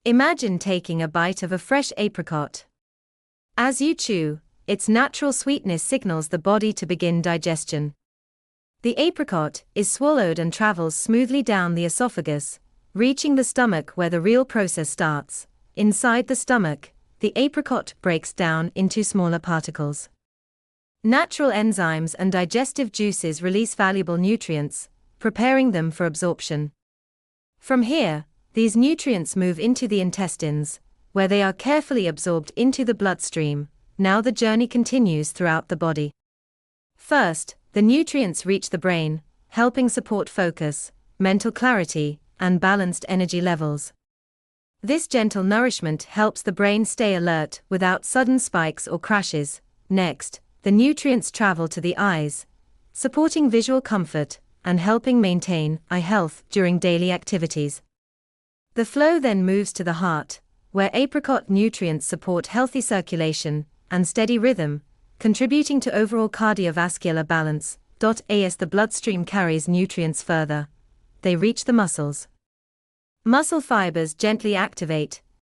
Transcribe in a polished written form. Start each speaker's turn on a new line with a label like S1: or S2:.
S1: Imagine taking a bite of a fresh apricot. As you chew, its natural sweetness signals the body to begin digestion. The apricot is swallowed and travels smoothly down the esophagus, reaching the stomach where the real process starts. Inside the stomach, the apricot breaks down into smaller particles. Natural enzymes and digestive juices release valuable nutrients, preparing them for absorption. From here, these nutrients move into the intestines, where they are carefully absorbed into the bloodstream. Now the journey continues throughout the body. First, the nutrients reach the brain, helping support focus, mental clarity, and balanced energy levels. This gentle nourishment helps the brain stay alert without sudden spikes or crashes. Next, the nutrients travel to the eyes, supporting visual comfort and helping maintain eye health during daily activities. The flow then moves to the heart, where apricot nutrients support healthy circulation and steady rhythm, contributing to overall cardiovascular balance. As the bloodstream carries nutrients further, they reach the muscles. Muscle fibers gently activate,